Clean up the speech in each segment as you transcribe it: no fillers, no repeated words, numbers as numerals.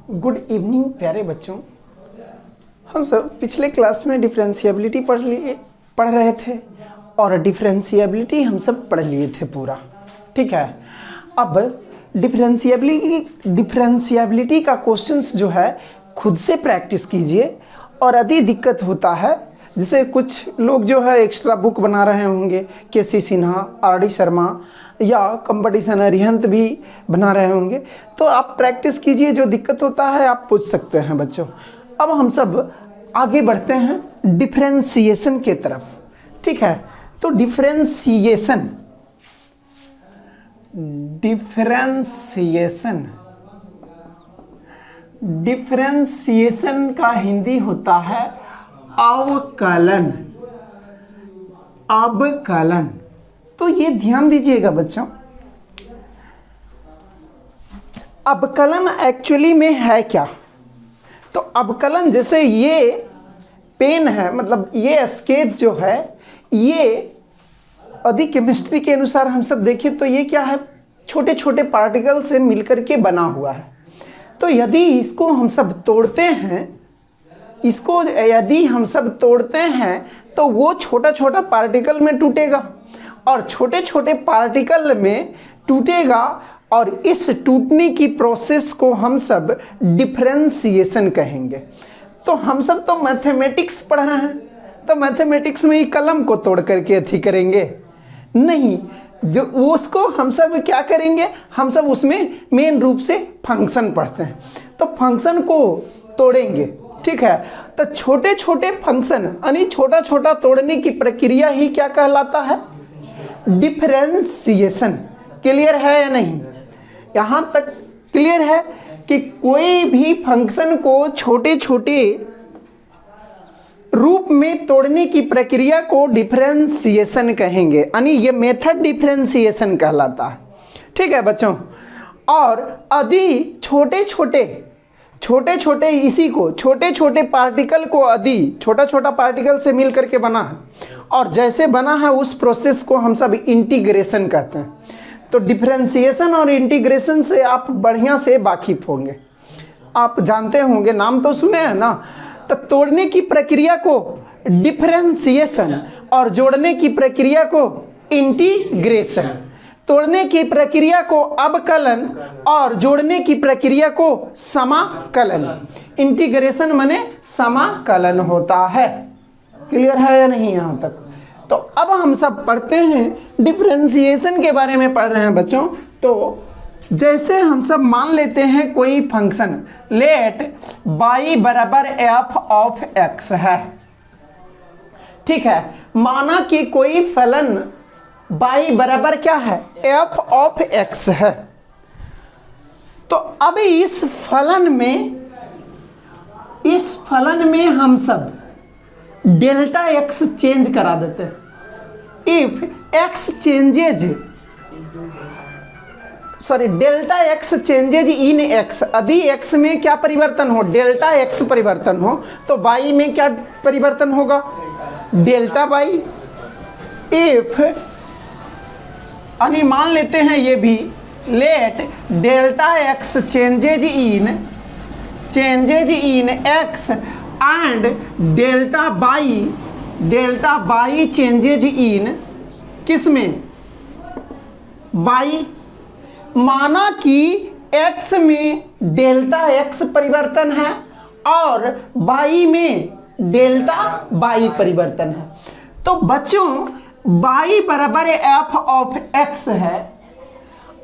Good evening प्यारे बच्चों। हम सब पिछले क्लास में डिफरेंशिएबिलिटी पढ़ रहे थे और डिफरेंशिएबिलिटी हम सब पढ़ लिए थे पूरा, ठीक है। अब डिफरेंशिएबिलिटी का क्वेश्चंस जो है खुद से प्रैक्टिस कीजिए। और यदि दिक्कत होता है, जैसे कुछ लोग जो है एक्स्ट्रा बुक बना रहे होंगे, के.सी. सिन्हा, आर.डी. शर्मा या कंपटीशन अरिहंत भी बना रहे होंगे, तो आप प्रैक्टिस कीजिए। जो दिक्कत होता है आप पूछ सकते हैं बच्चों। अब हम सब आगे बढ़ते हैं डिफरेंशिएशन के तरफ, ठीक है। तो डिफरेंशिएशन का हिंदी होता है अवकलन। तो ये ध्यान दीजिएगा बच्चों, अवकलन एक्चुअली में है क्या। तो अवकलन, जैसे ये पेन है, मतलब ये स्केच जो है, ये यदि केमिस्ट्री के अनुसार हम सब देखें तो ये क्या है, छोटे छोटे पार्टिकल से मिलकर के बना हुआ है। तो यदि इसको हम सब तोड़ते हैं, तो वो छोटा छोटा पार्टिकल में टूटेगा और छोटे छोटे पार्टिकल में टूटेगा, और इस टूटने की प्रोसेस को हम सब डिफरेंशिएशन कहेंगे। तो हम सब तो मैथमेटिक्स पढ़ रहे हैं, तो मैथमेटिक्स में ही कलम को तोड़ करके अथी करेंगे नहीं, जो उसको हम सब क्या करेंगे, हम सब उसमें मेन रूप से फंक्शन पढ़ते हैं, तो फंक्शन को तोड़ेंगे, ठीक है। तो छोटे छोटे फंक्शन यानी छोटा छोटा तोड़ने की प्रक्रिया ही क्या कहलाता है, डिफरेंशिएशन। क्लियर है या नहीं? यहाँ तक क्लियर है कि कोई भी फंक्शन को छोटे छोटे रूप में तोड़ने की प्रक्रिया को डिफरेंशिएशन कहेंगे, यानी ये मेथड डिफरेंशिएशन कहलाता है, ठीक है बच्चों। और यदि छोटे छोटे इसी को छोटे छोटे पार्टिकल को यदि छोटा छोटा पार्टिकल से मिल करके बना है, और जैसे बना है उस प्रोसेस को हम सब इंटीग्रेशन कहते हैं। तो डिफरेंशिएशन और इंटीग्रेशन से आप बढ़िया से वाकिफ होंगे, आप जानते होंगे, नाम तो सुने हैं ना। तो तोड़ने की प्रक्रिया को डिफरेंशिएशन और जोड़ने की प्रक्रिया को इंटीग्रेशन, तोड़ने की प्रक्रिया को अवकलन और जोड़ने की प्रक्रिया को समाकलन। इंटीग्रेशन माने समाकलन होता है। क्लियर है या नहीं यहाँ तक? तो अब हम सब पढ़ते हैं डिफरेंशिएशन के बारे में पढ़ रहे हैं बच्चों। तो जैसे हम सब मान लेते हैं कोई फंक्शन, लेट y बराबर f ऑफ x है, ठीक है। माना कि कोई फलन y बराबर क्या है, f ऑफ x है। तो अब इस फलन में हम सब डेल्टा x चेंज करा देते हैं। If x changes delta x changes in x, यदि x में क्या परिवर्तन हो, डेल्टा x परिवर्तन हो, तो y में क्या परिवर्तन होगा, डेल्टा y। इफ यानी मान लेते हैं ये भी, let delta x changes in x and delta y changes in किस में, y। माना कि x में डेल्टा x परिवर्तन है और y में डेल्टा y परिवर्तन है। तो बच्चों y बराबर f ऑफ x है।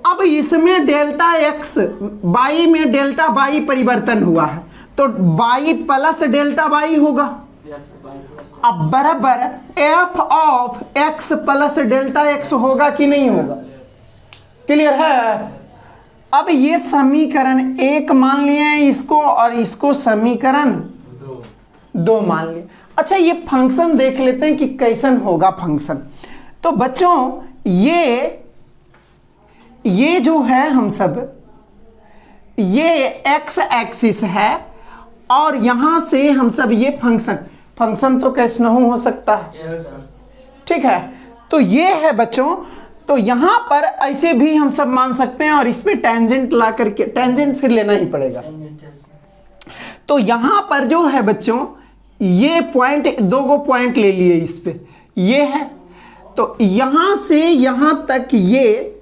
अब इसमें डेल्टा x, y में डेल्टा y परिवर्तन हुआ है, तो y प्लस डेल्टा y होगा। अब बराबर f of x plus delta x होगा कि नहीं होगा? क्लियर है? अब ये समीकरण 1 मान लिए हैं इसको, और इसको समीकरण 2 मान लिए। अच्छा, ये फंक्शन देख लेते हैं कि कैसन होगा फंक्शन। तो बच्चों ये जो है हम सब, ये x एक्सिस है, और यहां से हम सब ये फंक्शन तो कैसे नहीं हो सकता है, ठीक है। तो ये है बच्चों, तो यहां पर ऐसे भी हम सब मान सकते हैं, और इस पे टेंजेंट ला करके, टेंजेंट फिर लेना ही पड़ेगा, तो यहां पर जो है बच्चों, ये पॉइंट, दो गो पॉइंट ले लिए इस पे, ये है, तो यहां से यहां तक ये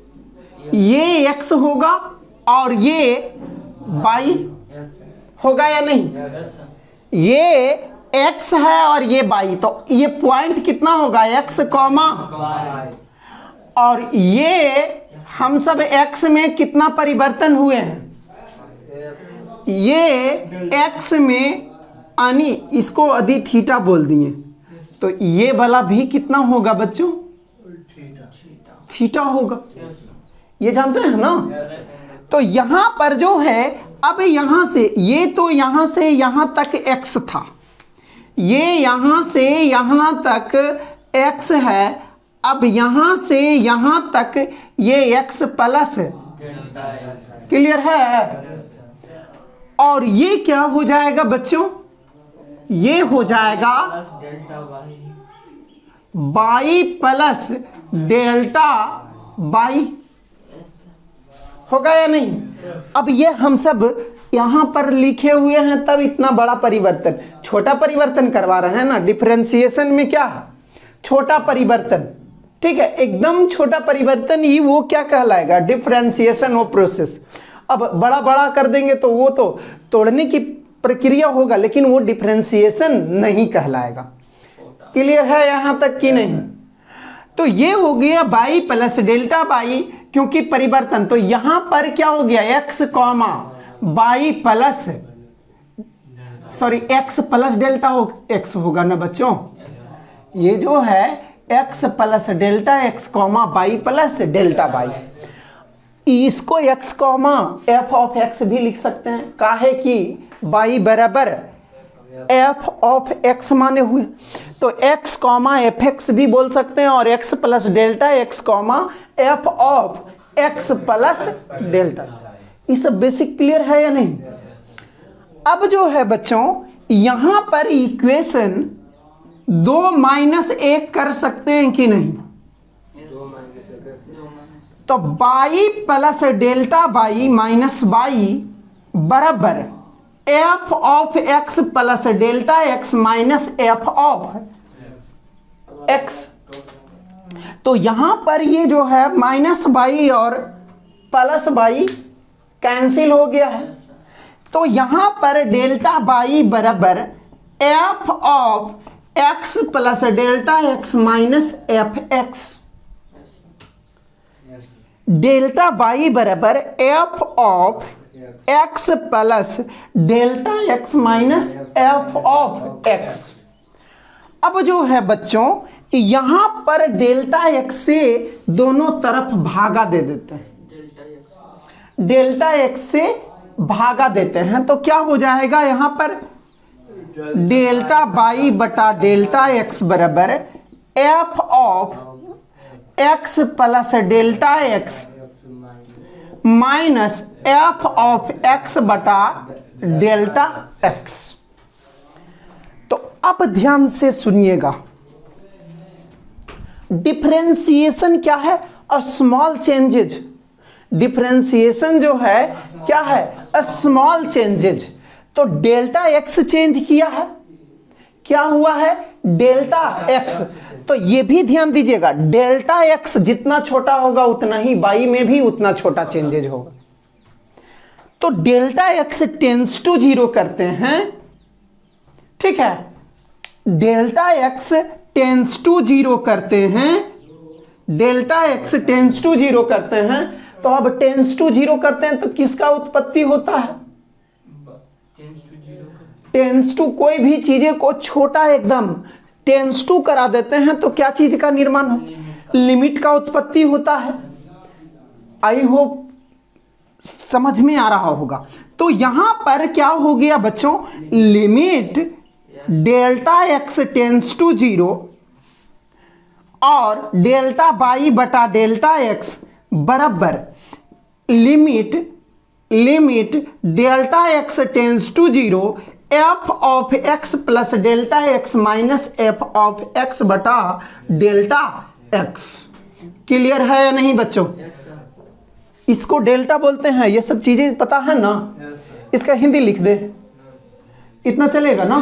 x होगा और ये y होगा या नहीं? ये x है और ये y, तो ये पॉइंट कितना होगा? x कॉमा, और ये हम सब x में कितना परिवर्तन हुए हैं? ये x में यानी इसको अधि थीटा बोल दिए, तो ये वाला भी कितना होगा बच्चों? थीटा होगा। ये जानते हैं ना? तो यहां पर जो है, अब यहां से ये, तो यहां से यहां तक x था, ये यहां से यहां तक x है, अब यहां से यहां तक ये x प्लस, क्लियर है? और ये क्या हो जाएगा बच्चों? ये हो जाएगा y प्लस डेल्टा y, होगा या नहीं? अब ये हम सब यहां पर लिखे हुए हैं, तब इतना बड़ा परिवर्तन, छोटा परिवर्तन करवा रहे हैं ना। डिफरेंशिएशन में क्या? छोटा परिवर्तन, ठीक है, एकदम छोटा परिवर्तन ही वो क्या कहलाएगा? Differentiation of process. अब बड़ा बड़ा कर देंगे तो वो तो तोड़ने की प्रक्रिया होगा, लेकिन वो डिफरेंशिएशन नहीं कहलाएगा। क्लियर है यहां तक कि नहीं? तो ये हो गया y प्लस डेल्टा y, क्योंकि परिवर्तन, तो यहां पर क्या हो गया? x comma y plus, sorry x plus delta x होगा ना बच्चों? ये जो है x plus delta x comma y plus delta y, इसको x comma f of x भी लिख सकते हैं, काहे कि y बराबर f ऑफ x माने हुए, तो x कॉमा एफ एक्स भी बोल सकते हैं, और x plus delta x comma f of x plus delta. ये सब बेसिक क्लियर है या नहीं? अब जो है बच्चों, यहां पर इक्वेशन 2 माइनस 1 कर सकते हैं कि नहीं? तो y plus delta y minus y बराबर f of x plus delta x minus f of x। तो यहां पर ये जो है माइनस y और प्लस y कैंसिल हो गया है, तो यहां पर डेल्टा y बराबर f of x plus delta x minus F x. Delta y बराबर f of x plus delta x minus F of x। अब जो है बच्चों, यहां पर डेल्टा x से दोनों तरफ भागा दे देते हैं, डेल्टा x से भागा देते हैं, तो क्या हो जाएगा? यहां पर डेल्टा y बटा डेल्टा x बराबर f of x plus delta x minus F of x बटा डेल्टा x। तो अब ध्यान से सुनिएगा, डिफरेंशिएशन क्या है? A small changes. डिफरेंशिएशन जो है क्या है? A small changes. तो डेल्टा x चेंज किया है, क्या हुआ है? Delta x। तो ये भी ध्यान दीजिएगा, डेल्टा x जितना छोटा होगा उतना ही y में भी उतना छोटा चेंजेज होगा। तो डेल्टा x टेंस टू 0 करते हैं, ठीक है, डेल्टा x टेंस टू 0 करते हैं, डेल्टा x टेंस टू 0 करते हैं। तो अब टेंस टू 0 करते हैं तो किसका उत्पत्ति होता है? टेंस टू, कोई भी चीजें को छोटा एकदम टेंस टू करा देते हैं तो क्या चीज का निर्माण हो? लिमिट का उत्पत्ति होता है। आई होप समझ में आ रहा होगा। तो यहां पर क्या हो गया बच्चों? Limit delta x tends to 0 और डेल्टा y बटा डेल्टा x बराबर limit delta x tends to 0 f of x plus delta x minus f of x बटा डेल्टा x। क्लियर है या नहीं बच्चों? इसको डेल्टा बोलते हैं, ये सब चीजें पता है ना? इसका हिंदी लिख दे, इतना चलेगा ना।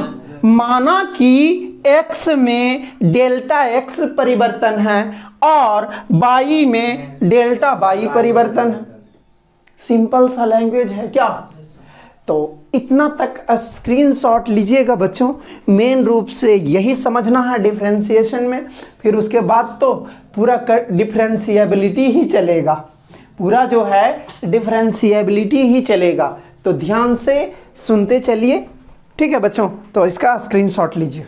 माना कि x में डेल्टा x परिवर्तन है और y में डेल्टा y परिवर्तन है। सिंपल सा लैंग्वेज है क्या। तो इतना तक स्क्रीनशॉट लीजिएगा बच्चों। मेन रूप से यही समझना है डिफरेंशिएशन में, फिर उसके बाद तो पूरा डिफरेंशिएबिलिटी ही चलेगा, पूरा जो है डिफरेंशिएबिलिटी ही चलेगा। तो ध्यान से सुनते चलिए, ठीक है बच्चों। तो इसका स्क्रीनशॉट लीजिए।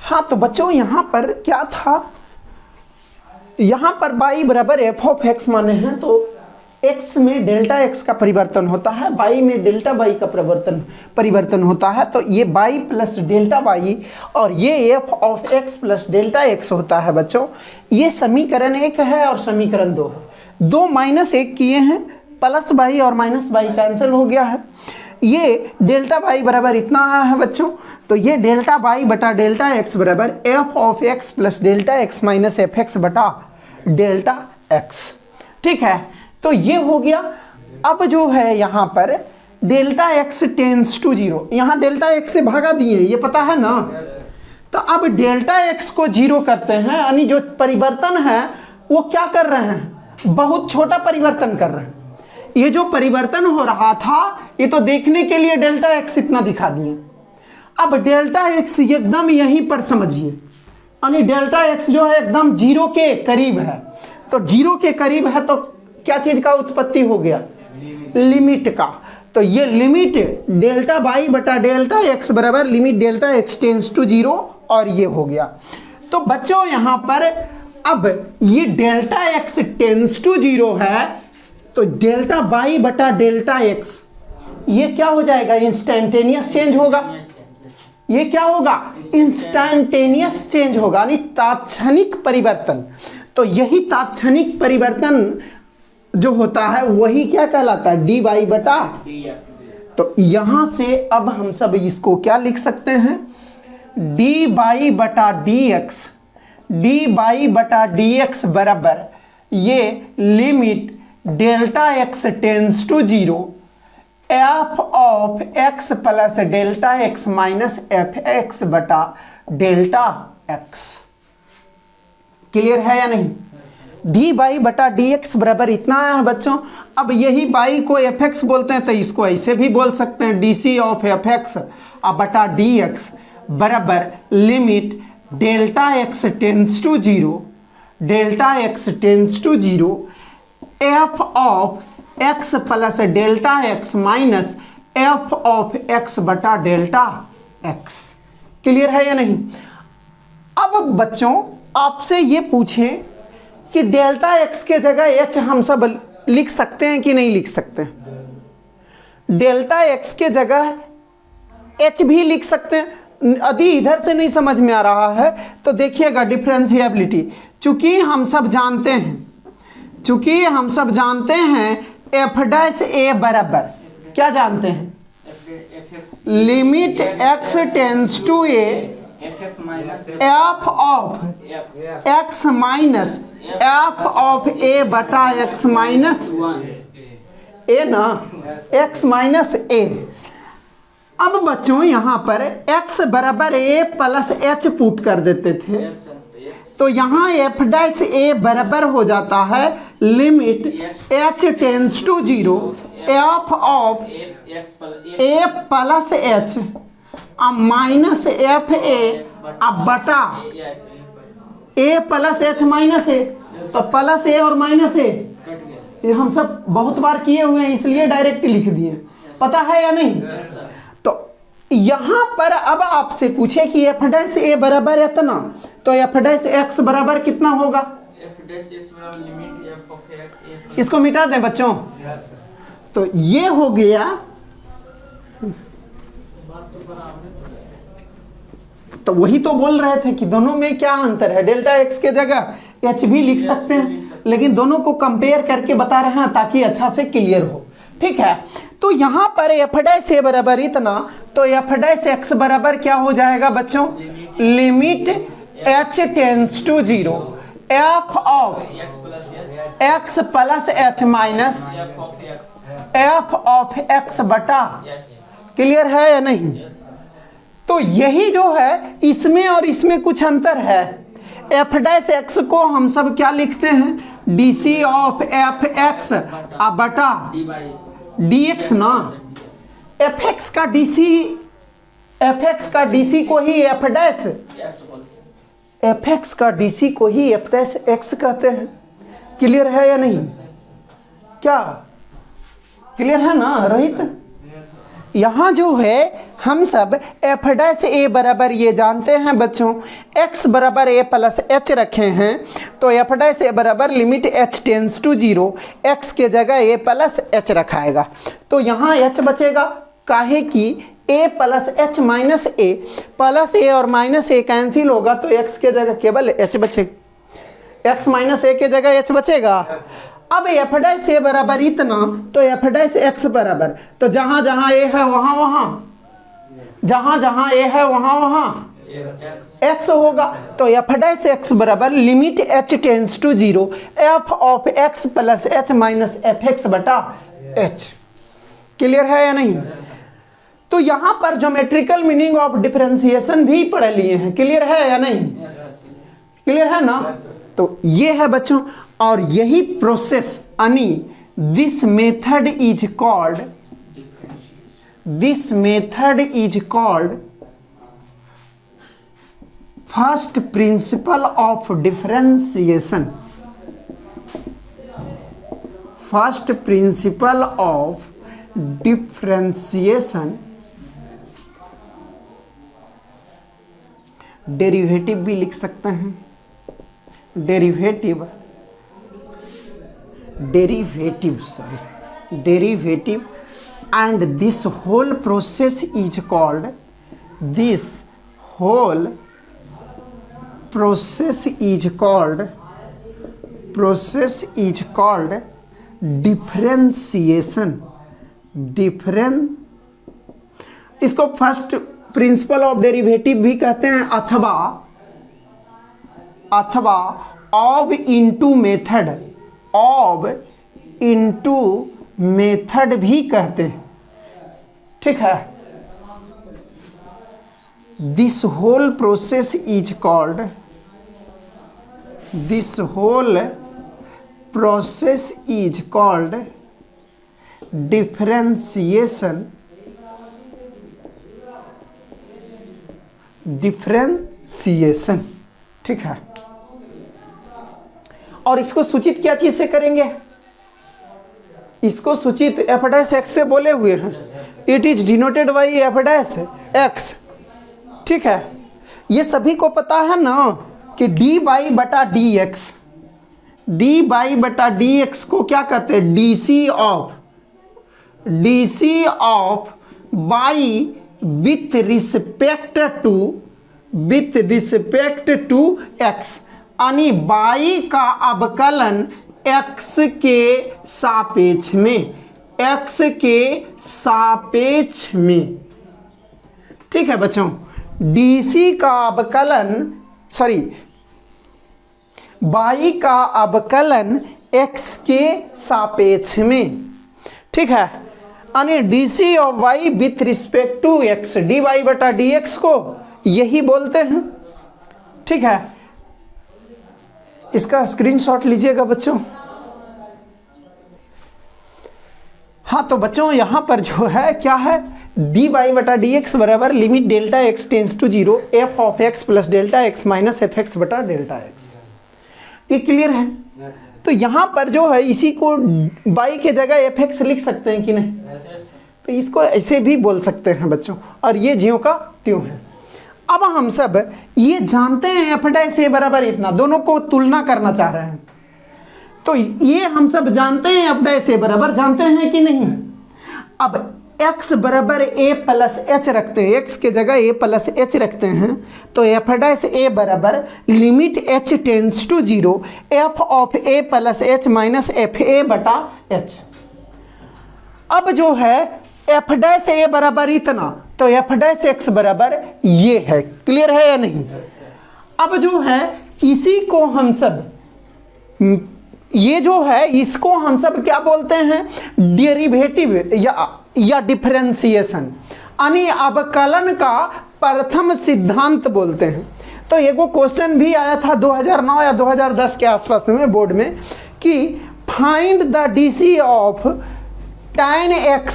हाँ तो बच्चों यहाँ पर क्या था, यहाँ पर y बराबर एफ ऑफ एक्स माने हैं, तो x में डेल्टा x का परिवर्तन होता है, y में डेल्टा y का परिवर्तन होता है। तो ये y प्लस डेल्टा y और ये f of x plus delta x होता है बच्चों। ये समीकरण 1 है और समीकरण 2 है। 2 माइनस 1 किए हैं, प्लस y और माइनस y कैंसिल हो गया है। ये डेल्टा y बराबर इतना आया है बच्चों। तो ये डेल्टा y बटा डेल्टा x बराबर f of x plus delta x minus F x बटा डेल्टा x, ठीक है। तो ये हो गया। अब जो है यहाँ पर डेल्टा x टेंस टू 0, यहाँ डेल्टा x से भागा दिए, ये पता है ना। तो अब डेल्टा x को 0 करते हैं, यानी जो परिवर्तन है वो क्या कर रहे हैं, बहुत छोटा परिवर्तन कर रहे हैं। ये जो परिवर्तन हो रहा था ये तो देखने के लिए डेल्टा x इतना दिखा दिए। अब डेल्टा x एकदम यहीं पर समझिए, यानी डेल्टा x जो है एकदम 0 के करीब है। तो 0 के करीब है तो क्या चीज का उत्पत्ति हो गया, लिमिट का। तो ये लिमिट डेल्टा y बटा डेल्टा x बराबर limit delta x tends to 0 और ये हो गया। तो बच्चों यहाँ पर अब ये डेल्टा x टेंस टू 0 है, तो डेल्टा y बटा डेल्टा x ये क्या हो जाएगा, इंस्टेंटेनियस चेंज होगा। ये क्या होगा, इंस्टेंटेनियस चेंज होगा, यानी तात्क्षणिक परिवर्तन। तो यही तात्क्षणिक परिवर्तन जो होता है वही क्या कहलाता है, डी वाई बटा dx। तो यहां से अब हम सब इसको क्या लिख सकते हैं, डी वाई बटा डी एक्स, डी वाई बटा डी एक्स बराबर ये limit delta x tends to 0 F of x plus delta x minus F x बटा डेल्टा एक्स। क्लियर है या नहीं। डी वाई बटा डी एक्स बराबर इतना आया है बच्चों। अब यही वाई को एफ एक्स बोलते हैं तो इसको ऐसे भी बोल सकते हैं, D C of F x बटा डी एक्स बराबर limit delta x tends to 0, delta x tends to 0 F of x plus delta x minus F of x बटा डेल्टा एक्स। क्लियर है या नहीं। अब बच्चों आपसे ये पूछें कि डेल्टा एक्स के जगह एच हम सब लिख सकते हैं कि नहीं लिख सकते हैं। डेल्टा एक्स के जगह एच भी लिख सकते हैं। यदि इधर से नहीं समझ में आ रहा है तो देखिएगा डिफरेंशिएबिलिटी, चूंकि हम सब जानते हैं एफ डैश ए बराबर क्या जानते हैं, limit X tends to A F of X minus F of A बटा एक्स माइनस ए ना, एक्स माइनस ए। अब बच्चों यहाँ पर x बराबर ए प्लस एच पुट कर देते थे, तो यहाँ एफ डैश ए बराबर हो जाता है limit h tends to 0 F of a plus H minus F A बटा a plus H minus a. तो प्लस ए और माइनस ए ये हम सब बहुत बार किए हुए हैं, इसलिए डायरेक्ट लिख दिए, पता है या नहीं। तो यहां पर अब आपसे पूछे कि एफ डैश ए बराबर है इतना, तो एफ डैश एक्स बराबर कितना होगा, इसको मिटा दें बच्चों। तो ये हो गया, तो वही तो बोल रहे थे कि दोनों में क्या अंतर है। डेल्टा एक्स के जगह एच भी लिख सकते हैं, लेकिन दोनों को कंपेयर करके बता रहे हैं ताकि अच्छा से क्लियर हो, ठीक है। तो यहां पर एफ डैश ए बराबर इतना, तो एफ डैश एक्स बराबर क्या हो जाएगा बच्चों, limit H tends to 0 F of x plus H minus F of x बटा, क्लियर है या नहीं? तो यही जो है इसमें और इसमें कुछ अंतर है। एफ डैश एक्स को हम सब क्या लिखते हैं? D C of F x बटा डी एक्स ना। एफ एक्स का डी सी, एफ एक्स का डी सी को ही एफ डैश, एफ एक्स का डी सी को ही एफ डैश एक्स कहते हैं। क्लियर है या नहीं? क्या क्लियर है ना रोहित? यहाँ जो है हम सब एफ डैश ए बराबर ये जानते हैं बच्चों, x बराबर ए प्लस एच रखे हैं, तो एफ डैश ए बराबर limit h tends to 0, x के जगह ए प्लस एच रखाएगा। तो यहाँ h बचेगा, काहे कि a plus H minus A, plus A और माइनस ए कैंसिल होगा तो x के जगह केवल h बचेगा, x माइनस ए के जगह h बचेगा। अब एफ डैश ए बराबर इतना, तो एफ डैश एक्स बराबर, तो जहां जहां ए है वहां वहां, जहां जहां ए है वहां वहां एक्स होगा। तो एफ डैश एक्स बराबर limit h tends to 0 F of x plus H minus F x बटा एच। क्लियर है या नहीं? तो यहां पर ज्योमेट्रिकल मीनिंग ऑफ डिफरेंशिएशन भी पढ़ लिए हैं। क्लियर है या नहीं? क्लियर है ना? तो ये है बच्चों, और यही प्रोसेस यानी this method is called, this method is called first principle of differentiation, first principle of differentiation. Derivative भी लिख सकते हैं, derivative, derivative and this whole process is called, this whole process is called differentiation, इसको first principle of derivative भी कहते हैं, अथवा ab initio method, ab initio method भी कहते हैं। ठीक है? This whole process is called, this whole process is called differentiation, differentiation. ठीक है? और इसको सूचित क्या चीज से करेंगे? इसको सूचित एफ डैश एक्स से बोले हुए हैं, it is denoted by F dash X. ठीक है? ये सभी को पता है ना कि डी बाई बटा डी एक्स, डी बाई बटा डी एक्स को क्या कहते हैं? D C of Y with respect to X, यानी बाई का अवकलन x के सापेक्ष में, x के सापेक्ष में। ठीक है बच्चों? डीसी का अवकलन, सॉरी, बाई का अवकलन x के सापेक्ष में। ठीक है? यानी DC of Y with respect to X, D Y बटा डी एक्स को यही बोलते हैं। ठीक है? इसका स्क्रीनशॉट लीजिएगा बच्चों। हाँ, तो बच्चों यहाँ पर जो है क्या है? डी वाई बटा डी एक्स बराबर limit delta x tends to 0 F of x plus delta x minus F x बटा डेल्टा एक्स। ये क्लियर है? तो यहाँ पर जो है इसी को बाई के जगह एफ एक्स लिख सकते हैं कि नहीं? तो इसको ऐसे भी बोल सकते हैं बच्चों, और ये ज्यों का त्यों है। अब हम सब ये जानते हैं एफ डैश ए बराबर इतना, दोनों को तुलना करना चाह रहे हैं, तो ये हम सब जानते हैं एफ डैश ए बराबर, जानते हैं कि नहीं? अब x बराबर a प्लस एच रखते हैं, x के जगह a प्लस एच रखते हैं, तो एफ डैश ए बराबर limit h tends to 0 F of a plus H minus F A बटा एच। अब जो है एफ डैश ए बराबर इतना, तो एफ डैश एक्स बराबर ये है। क्लियर है या नहीं? अब जो है इसी को हम सब ये जो है इसको हम सब क्या बोलते हैं, डेरिवेटिव या डिफरेंशिएशन, यानी अवकलन का प्रथम सिद्धांत बोलते हैं। तो एगो क्वेश्चन भी आया था 2009 या 2010 के आसपास में बोर्ड में कि find the DC of tan x,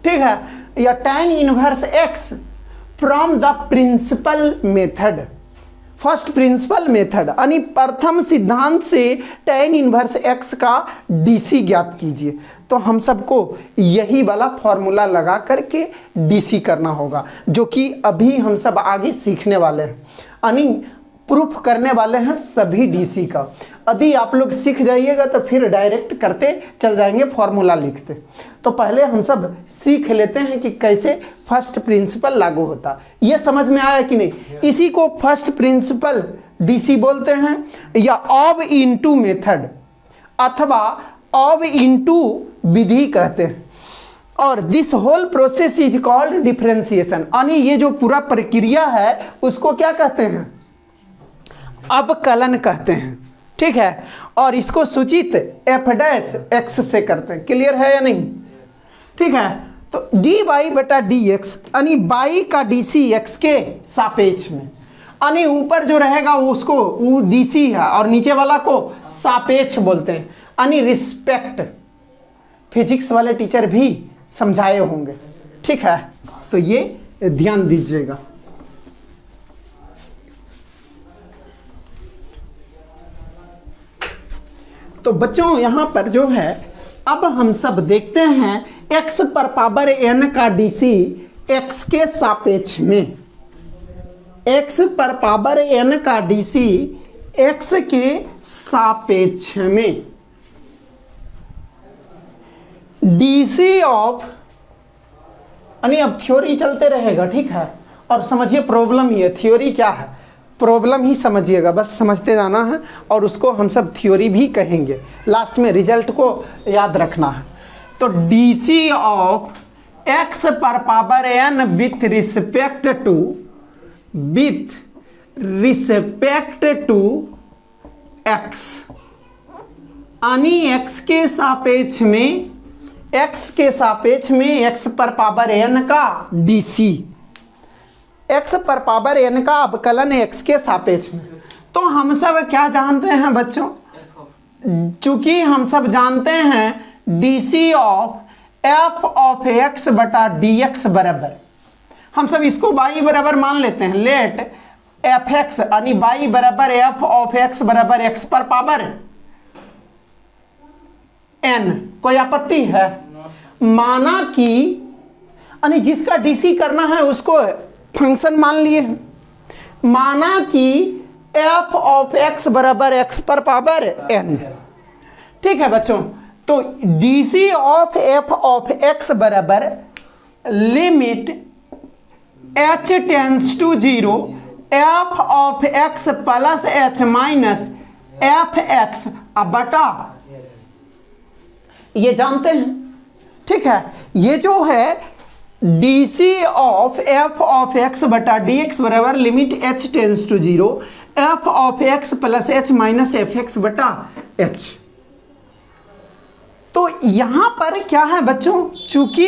ठीक है, या tan inverse x from the principal method, first principle method, यानी प्रथम सिद्धांत से tan इनवर्स x का डीसी ज्ञात कीजिए। तो हम सबको यही वाला फॉर्मूला लगा करके डीसी करना होगा, जो कि अभी हम सब आगे सीखने वाले हैं, यानी प्रूफ करने वाले हैं सभी डीसी का। यदि आप लोग सीख जाइएगा तो फिर डायरेक्ट करते चल जाएंगे, फॉर्मूला लिखते। तो पहले हम सब सीख लेते हैं कि कैसे फर्स्ट प्रिंसिपल लागू होता, ये समझ में आया कि नहीं। इसी को फर्स्ट प्रिंसिपल डीसी बोलते हैं, या ऑब इनटू मेथड अथवा ऑब इनटू विधि कहते हैं। और this whole process is called differentiation, यानी ये जो पूरा प्रक्रिया है उसको क्या कहते हैं, अवकलन कहते हैं, ठीक है। और इसको सूचित एफ डैश एक्स से करते हैं, क्लियर है या नहीं, ठीक है। तो डी वाई बटा डी एक्स, यानी वाई का डीसी एक्स के सापेक्ष में, यानी ऊपर जो रहेगा उसको वो डीसी है और नीचे वाला को सापेक्ष बोलते हैं, यानी रिस्पेक्ट। फिजिक्स वाले टीचर भी समझाए होंगे, ठीक है, तो ये ध्यान दीजिएगा। तो बच्चों यहाँ पर जो है अब हम सब देखते हैं x पर पावर n का डीसी x के सापेक्ष में, x पर पावर n का डीसी x के सापेक्ष में डीसी ऑफ, यानी अब थ्योरी चलते रहेगा, ठीक है। और समझिए प्रॉब्लम ही है, थ्योरी क्या है, प्रॉब्लम ही समझिएगा, बस समझते जाना है और उसको हम सब थ्योरी भी कहेंगे, लास्ट में रिजल्ट को याद रखना है। तो डीसी ऑफ x पर power n with respect to x, यानी x के सापेक्ष में, x के सापेक्ष में x पर पावर n का डीसी, x पर पावर n का अवकलन x के सापेक्ष में। तो हम सब क्या जानते हैं बच्चों, चूंकि हम सब जानते हैं DC of f of x बटा dx बराबर, हम सब इसको y बराबर मान लेते हैं, लेट एफ एक्स, यानी y बराबर f ऑफ x बराबर x पर पावर n। कोई आपत्ति है? माना कि यानी जिसका डीसी करना है उसको फंक्शन मान लिए, माना कि f ऑफ x बराबर x पर पावर n, ठीक है बच्चों। तो DC of f of x बराबर limit h tends to 0 f of x plus h minus F x बटा, ये जानते हैं, ठीक है। ये जो है DC of F of x बटा डी एक्स बराबर limit h tends to 0 F of x plus h minus F x बटा h। तो यहां पर क्या है बच्चों, चूंकि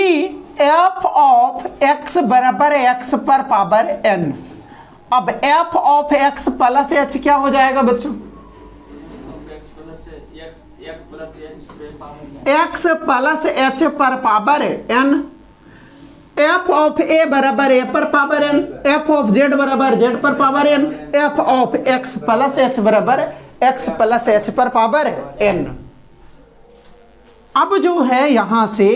एफ ऑफ एक्स बराबर x पर पावर n, अब F of x plus h क्या हो जाएगा बच्चों, x प्लस h पर पावर n, एफ ऑफ ए बराबर ए पर power n, F of Z बराबर जेड पर power n, F of x plus h बराबर x प्लस h पर पावर n। अब जो है यहां से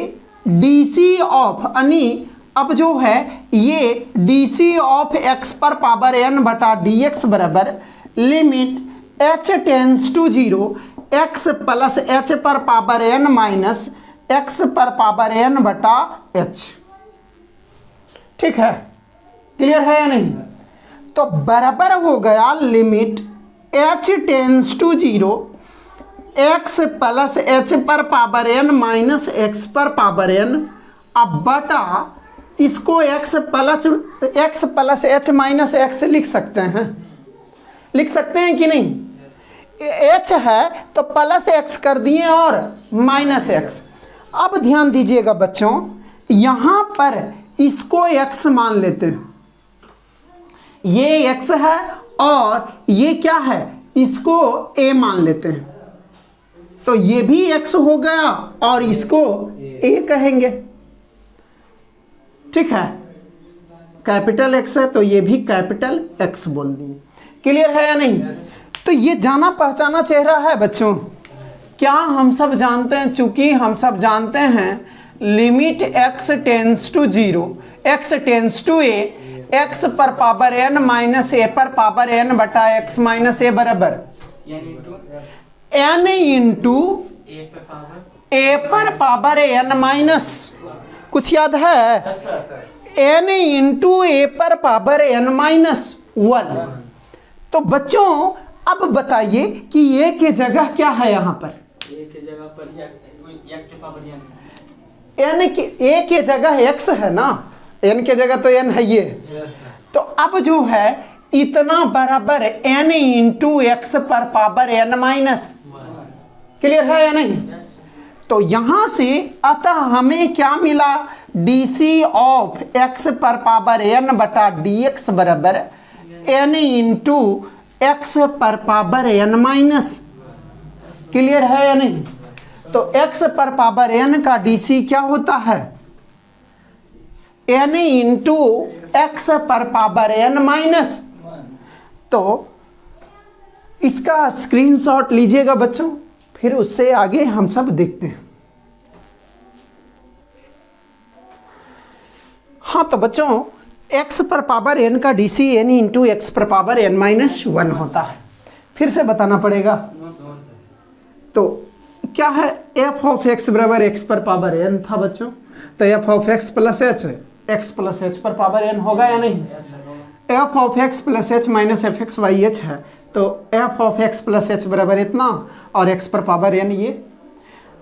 डीसी ऑफ, यानी अब जो है ये डीसी ऑफ x पर पावर n बटा dx बराबर limit h tends to 0 x plus h पर पावर n माइनस x पर पावर n बटा h, ठीक है, क्लियर है या नहीं। तो बराबर हो गया limit h tends to 0 x plus h पर पावर n माइनस x पर पावर n, अब बटा इसको x plus h minus x लिख सकते हैं, लिख सकते हैं कि नहीं। एच है तो प्लस एक्स कर दिए और माइनस एक्स। अब ध्यान दीजिएगा बच्चों, यहां पर इसको एक्स मान लेते हैं, ये एक्स है और ये क्या है, इसको ए मान लेते हैं, तो ये भी एक्स हो गया और इसको ए कहेंगे। ठीक है, कैपिटल एक्स है तो ये भी कैपिटल एक्स बोल दिए। क्लियर है या नहीं? तो ये जाना पहचाना चेहरा है बच्चों। क्या हम सब जानते हैं, चूंकि हम सब जानते हैं limit x tends to 0, x tends to a, x पर पावर n माइनस a पर पावर n बटा x माइनस a बराबर n इंटू a पर पावर n माइनस, कुछ याद है, n इंटू a पर पावर n माइनस 1। तो बच्चों अब बताइए कि a के जगह क्या है, यहाँ पर a के जगह पर x के पावर n के a के जगह x है ना, n के जगह तो n है ये। तो अब जो है इतना बराबर n इंटू एक्स पर पावर n माइनस। क्लियर है या नहीं? तो यहां से अतः हमें क्या मिला, dc ऑफ x पर पावर n बटा dx बराबर n इंटू एक्स पर पावर n माइनस। क्लियर है या नहीं? तो x पर पावर n का dc क्या होता है, n इंटू एक्स पर पावर n माइनस। तो इसका स्क्रीनशॉट लीजिएगा बच्चों, फिर उससे आगे हम सब देखते हैं। हाँ तो बच्चों x पर पावर n का dc n इंटू एक्स पर पावर n माइनस 1 होता है। फिर से बताना पड़ेगा। तो क्या है, f ऑफ x बराबर x पर पावर n था बच्चों, तो f of x plus h, x plus h पर पावर n होगा या नहीं? f of x plus h minus F X Y H है, तो f of x plus h बराबर इतना और x पर पावर n ये।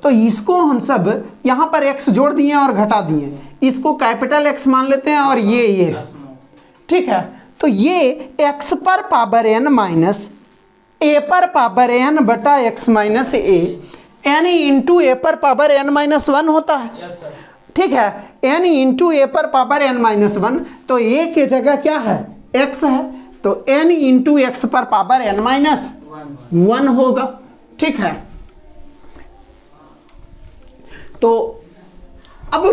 तो इसको हम सब यहाँ पर x जोड़ दिए और घटा दिए, इसको कैपिटल x मान लेते हैं और ये ठीक है। तो ये x पर पावर n माइनस a पर पावर n बटा x minus a, n into a पर पावर n माइनस 1 होता है। ठीक है, n इंटू a पर पावर n माइनस 1, तो a के जगह क्या है, x है, तो n इंटू एक्स पर पावर n माइनस 1 होगा। ठीक है, तो अब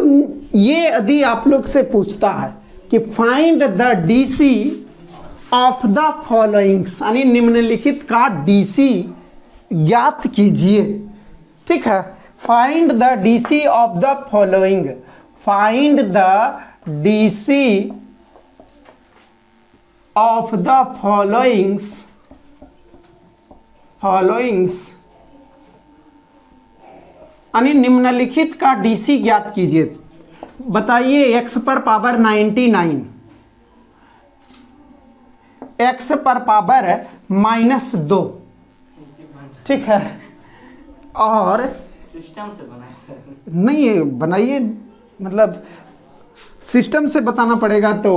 ये यदि आप लोग से पूछता है कि find the DC of the followings, यानी निम्नलिखित का डीसी ज्ञात कीजिए। ठीक है, find the DC of the following, find the DC of the followings यानी निम्नलिखित का डीसी ज्ञात कीजिए। बताइए x पर पावर 99, x पर पावर माइनस 2। ठीक है, और सिस्टम से बनाए सर, नहीं बनाइए, मतलब सिस्टम से बताना पड़ेगा। तो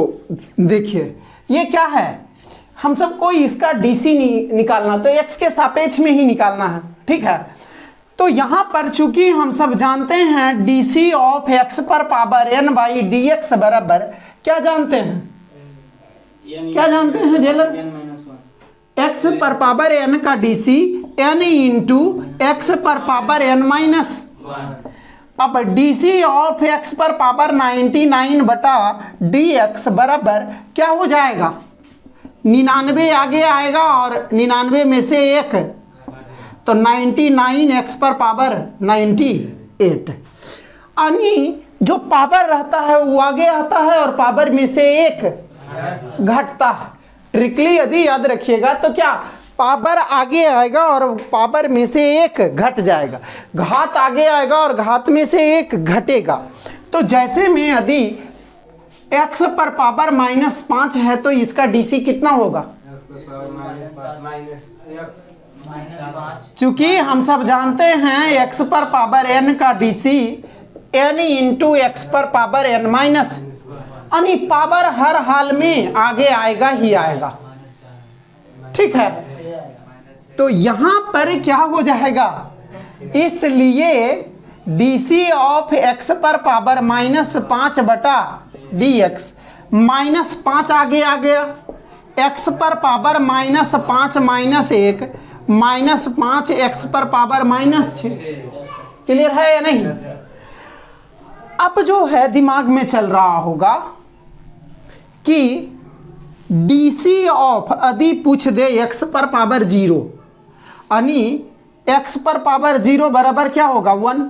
देखिए ये क्या है, हम सबको इसका डीसी निकालना, तो x के सापेक्ष में ही निकालना है। ठीक है, तो यहां पर चूंकि हम सब जानते हैं डीसी ऑफ x पर power n by D x बराबर क्या जानते हैं, क्या जानते हैं जेलर, x पर पावर n का डीसी n इंटू एक्स पर पावर n माइनस। अब डीसी ऑफ x पर पावर 99 बटा डी एक्स बराबर क्या हो जाएगा, 99 आगे आएगा और 99 में से 1, तो 99 x पर पावर 98। यानी जो पावर रहता है वो आगे आता है और पावर में से 1 घटता है। ट्रिकली यदि याद रखिएगा तो क्या, पावर आगे आएगा और पावर में से 1 घट जाएगा, घात आगे आएगा और घात में से 1 घटेगा। तो जैसे में यदि x पर पावर -5 है तो इसका डीसी कितना होगा, चूंकि हम सब जानते हैं x पर पावर n का डीसी n इंटू एक्स पर पावर n माइनस, यानी पावर हर हाल में आगे आएगा ही आएगा। ठीक है, तो यहां पर क्या हो जाएगा, इसलिए डी ऑफ एक्स पर पावर -5 बटा डी एक्स, -5 आगे आ गया, एक्स पर पावर -5 -1 -5 एक्स पर पावर -6। क्लियर है या नहीं? अब जो है दिमाग में चल रहा होगा कि डी ऑफ यदि पूछ दे एक्स पर पावर 0, यानी एक्स पर पावर 0 बराबर क्या होगा 1,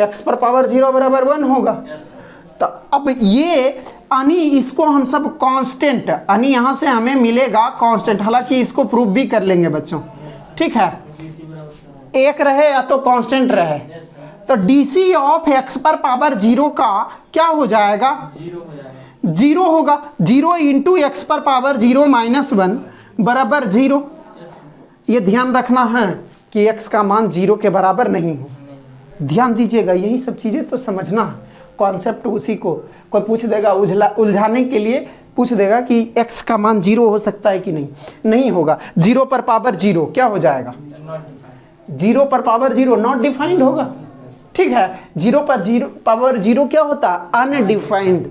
एक्स पर पावर 0 बराबर 1 होगा। तो अब ये यानी इसको हम सब कांस्टेंट, यानी यहाँ से हमें मिलेगा कांस्टेंट, हालांकि इसको प्रूव भी कर लेंगे बच्चों, ठीक है, एक रहे या तो कांस्टेंट रहे। तो डी ऑफ एक्स पर पावर 0 का क्या हो जाएगा, 0 होगा, 0 इंटू एक्स पर पावर 0 -1 बराबर 0। ये ध्यान रखना है कि एक्स का मान 0 के बराबर नहीं हो, ध्यान दीजिएगा, यही सब चीज़ें तो समझना है, कॉन्सेप्ट उसी को कोई पूछ देगा, उलझाने के लिए पूछ देगा कि एक्स का मान 0 हो सकता है कि नहीं, नहीं होगा। 0 पर पावर 0 क्या हो जाएगा, 0 पर पावर 0 नॉट डिफाइंड होगा, ठीक है, 0 पर 0 पावर 0 क्या होता, अनडिफाइंड।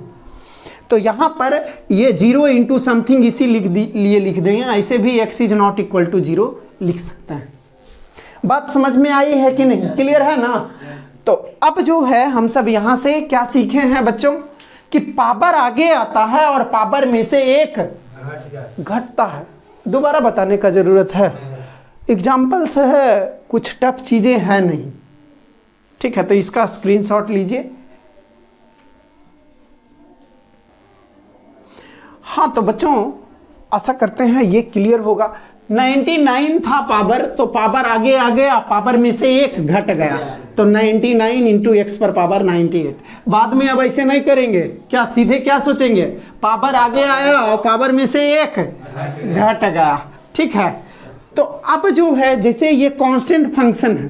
तो यहाँ पर ये 0 इंटू समथिंग इसी लिए लिख देंगे, ऐसे भी x is not equal to 0 लिख सकते हैं। बात समझ में आई है कि नहीं, क्लियर है ना? तो अब जो है हम सब यहाँ से क्या सीखे हैं बच्चों, कि पावर आगे आता है और पावर में से एक घटता है। दोबारा बताने का जरूरत है, एग्जाम्पल्स है, कुछ टफ चीजें हैं नहीं, ठीक है। तो इसका स्क्रीनशॉट लीजिए। हाँ तो बच्चों आशा करते हैं ये क्लियर होगा। 99 था पावर, तो पावर आगे आ गया, पावर में से एक घट गया, तो 99 इंटू एक्स पर पावर 98। बाद में अब ऐसे नहीं करेंगे, क्या सीधे क्या सोचेंगे, पावर आगे आया और पावर में से एक घट गया, ठीक है। तो अब जो है जैसे ये कांस्टेंट फंक्शन है,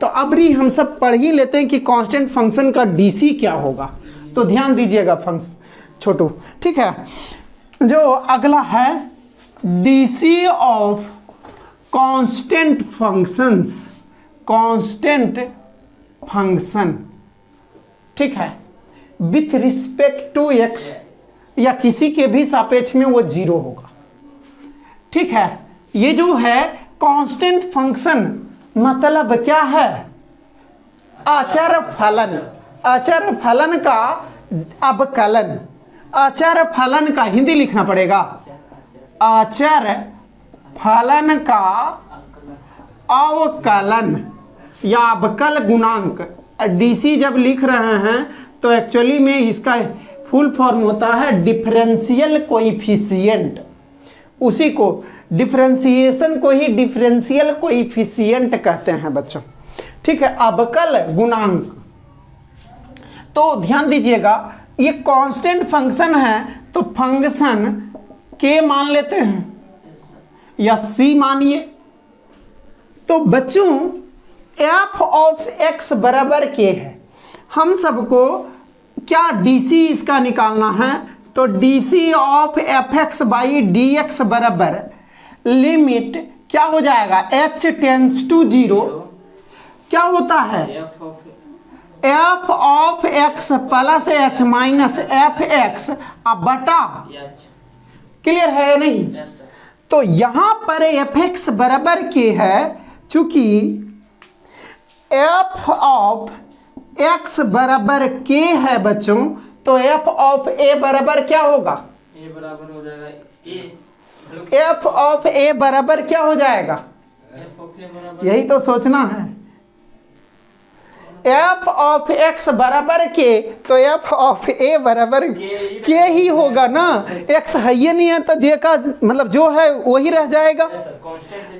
तो अब भी हम सब पढ़ ही लेते हैं कि कांस्टेंट फंक्शन का डीसी क्या होगा। तो ध्यान दीजिएगा फंक्शन छोटू, ठीक है। जो अगला है DC of constant functions, constant function, ठीक है, विथ रिस्पेक्ट टू एक्स या किसी के भी सापेक्ष में वो 0 होगा, ठीक है। ये जो है कांस्टेंट फंक्शन मतलब क्या है, अचर फलन, अचर फलन का अवकलन, अचर फलन का हिंदी लिखना पड़ेगा, अचर फलन का अवकलन या अवकल गुणांक। डीसी जब लिख रहे हैं तो एक्चुअली में इसका फुल फॉर्म होता है डिफरेंशियल कोएफिशिएंट, उसी को डिफरेंशिएशन को ही डिफरेंशियल कोएफिशिएंट कहते हैं बच्चों, ठीक है, अवकल गुणांक। तो ध्यान दीजिएगा ये कांस्टेंट फंक्शन है, तो फंक्शन के मान लेते हैं या सी मानिए। तो बच्चों एफ ऑफ एक्स बराबर के है, हम सबको क्या डीसी इसका निकालना है, तो DC of F x by D x बराबर लिमिट क्या हो जाएगा, h टेंस टू 0 क्या होता है, F of x plus H minus F x बटा, क्लियर है या नहीं? तो यहां पर एफ एक्स बराबर के है, चूंकि एफ ऑफ एक्स बराबर के है बच्चों, तो एफ ऑफ ए बराबर क्या होगा, ए बराबर हो जाएगा ए, एफ ऑफ ए बराबर क्या हो जाएगा, एफ ऑफ ए बराबर, यही तो सोचना है। एफ ऑफ एक्स बराबर के, तो एफ ऑफ ए बराबर के ही होगा ना, एक्स है ही नहीं है तो जे का मतलब जो है वही रह जाएगा।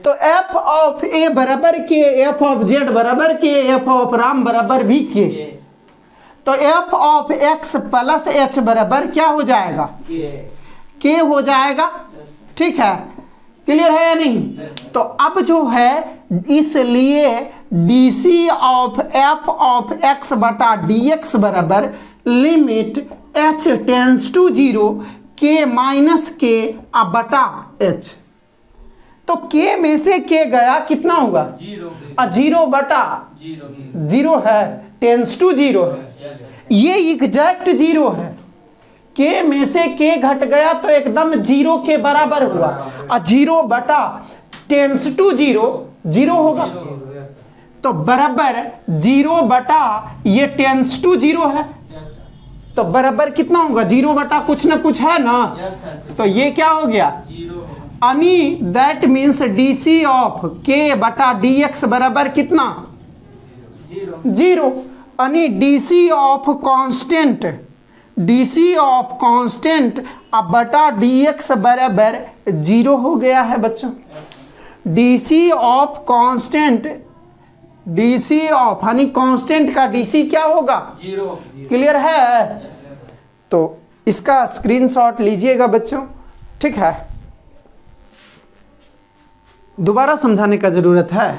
तो एफ ऑफ ए बराबर के, एफ ऑफ जेड बराबर के, एफ ऑफ राम बराबर भी के, तो F of x plus H बराबर क्या हो जाएगा, के हो जाएगा, ठीक है, क्लियर है या नहीं? तो अब जो है इसलिए DC of F of x बटा डी एक्स बराबर लिमिट एच टेंस टू 0 के माइनस के बटा एच, तो के में से के गया कितना होगा? 0 बटा 0 है, टेंस टू 0 है, ये एग्जैक्ट 0 है। के में से के घट गया तो एकदम 0 के बराबर हुआ, और 0 बटा टेंस टू 0 होगा, तो बराबर 0 बटा ये टेंस टू 0 है, तो बराबर कितना होगा? 0 बटा कुछ ना कुछ है ना, तो ये क्या हो गया? यानी that means D C of K बटा डी एक्स बराबर कितना? 0। यानी डी सी ऑफ कांस्टेंट अब बटा डी एक्स बराबर 0 हो गया है बच्चों। डी सी ऑफ कांस्टेंट, यानी कांस्टेंट का डी सी क्या होगा? 0। क्लियर है? तो इसका स्क्रीनशॉट लीजिएगा बच्चों, ठीक है? दोबारा समझाने का जरूरत है?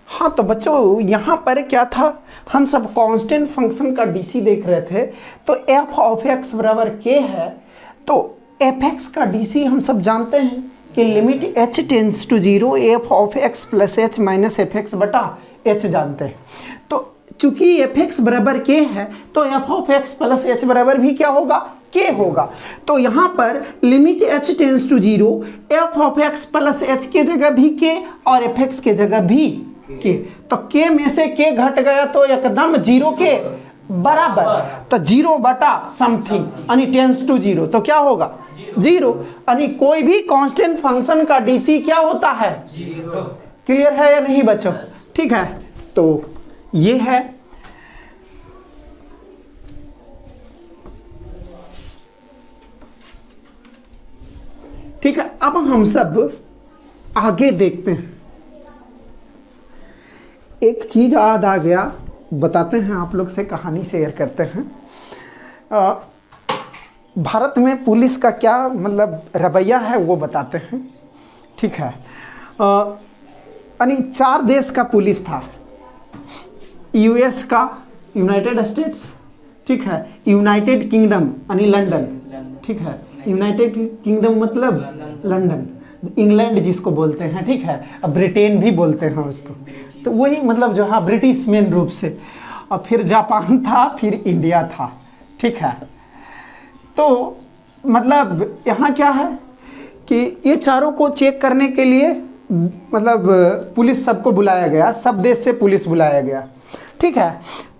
हाँ, तो बच्चों यहाँ पर क्या था, हम सब कांस्टेंट फंक्शन का डीसी देख रहे थे। तो एफ ऑफ एक्स बराबर के है, तो एफ एक्स का डीसी हम सब जानते हैं कि limit H tends to 0 F of x plus H minus F x बटा एच जानते हैं। तो चूंकि एफ एक्स बराबर के है तो F of x plus H बराबर भी क्या होगा? के होगा। तो यहाँ पर limit H tends to 0 F of x plus H के जगह भी के और एफ एक्स के जगह भी के, तो के में से के घट गया तो एकदम 0 के बराबर, तो 0 बटा समथिंग यानी टेंस टू 0, तो क्या होगा? 0। यानी कोई भी कांस्टेंट फंक्शन का डीसी क्या होता है? 0। क्लियर है या नहीं बच्चों? ठीक है, तो ये है। ठीक है, अब हम सब आगे देखते हैं। एक चीज याद आ गया, बताते हैं आप लोग से, कहानी शेयर करते हैं। भारत में पुलिस का क्या मतलब रवैया है वो बताते हैं, ठीक है? यानी 4 देश का पुलिस था। यूएस का, यूनाइटेड स्टेट्स, ठीक है, यूनाइटेड किंगडम यानी लंदन, ठीक है, यूनाइटेड किंगडम मतलब लंदन, इंग्लैंड जिसको बोलते हैं, ठीक है, अब ब्रिटेन भी बोलते हैं उसको, तो वही मतलब जो हाँ ब्रिटिश मेन रूप से, और फिर जापान था, फिर इंडिया था, ठीक है। तो मतलब यहाँ क्या है कि ये चारों को चेक करने के लिए मतलब पुलिस सबको बुलाया गया, सब देश से पुलिस बुलाया गया, ठीक है।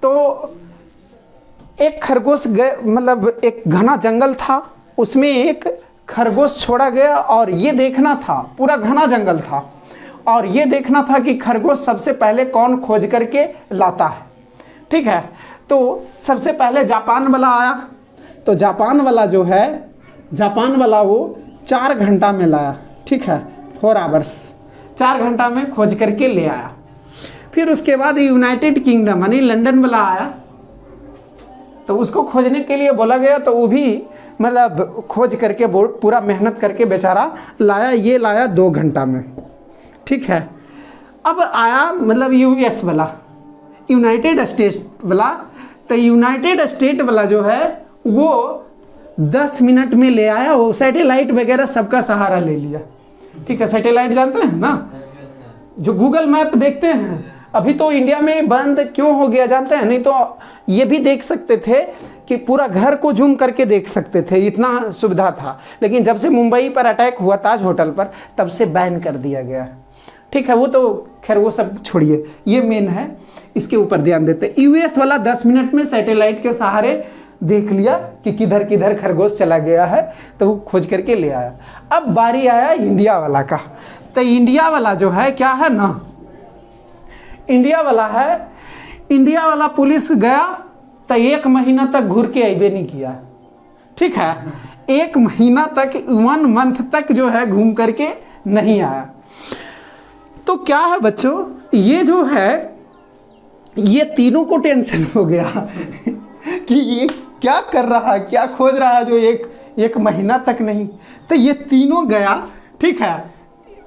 तो एक खरगोश मतलब एक घना जंगल था, उसमें एक खरगोश छोड़ा गया और ये देखना था, पूरा घना जंगल था और ये देखना था कि खरगोश सबसे पहले कौन खोज करके लाता है, ठीक है। तो सबसे पहले जापान वाला आया, तो जापान वाला जो है, जापान वाला वो 4 घंटा में लाया, ठीक है, 4 आवर्स, 4 घंटा में खोज करके ले आया। फिर उसके बाद यूनाइटेड किंगडम यानी लंदन वाला आया, तो उसको खोजने के लिए बोला गया, तो वो भी मतलब खोज करके पूरा मेहनत करके बेचारा लाया, ये लाया 2 घंटा में, ठीक है। अब आया मतलब यूएस वाला, यूनाइटेड स्टेट वाला, तो यूनाइटेड स्टेट वाला जो है वो 10 मिनट में ले आया, वो सैटेलाइट वगैरह सबका सहारा ले लिया, ठीक है। सैटेलाइट जानते हैं ना, जो गूगल मैप देखते हैं, अभी तो इंडिया में बंद क्यों हो गया जानते हैं, नहीं तो ये भी देख सकते थे कि पूरा घर को जूम करके देख सकते थे, इतना सुविधा था। लेकिन जब से मुंबई पर अटैक हुआ ताज होटल पर, तब से बैन कर दिया गया, ठीक है। वो तो खैर वो सब छोड़िए, ये मेन है, इसके ऊपर ध्यान देते। यूएस वाला 10 मिनट में सैटेलाइट के सहारे देख लिया कि किधर किधर खरगोश चला गया है, तो वो खोज करके ले आया। अब बारी आया इंडिया वाला का, तो इंडिया वाला जो है क्या है ना, इंडिया वाला है, इंडिया वाला पुलिस गया तो 1 महीना तक घूर के अबे नहीं किया, ठीक है। 1 महीना तक, 1 मंथ तक जो है घूम करके नहीं आया। तो क्या है बच्चों, ये जो है, ये तीनों को टेंशन हो गया कि ये क्या कर रहा है, क्या खोज रहा है जो एक महीना तक नहीं। तो ये तीनों गया, ठीक है,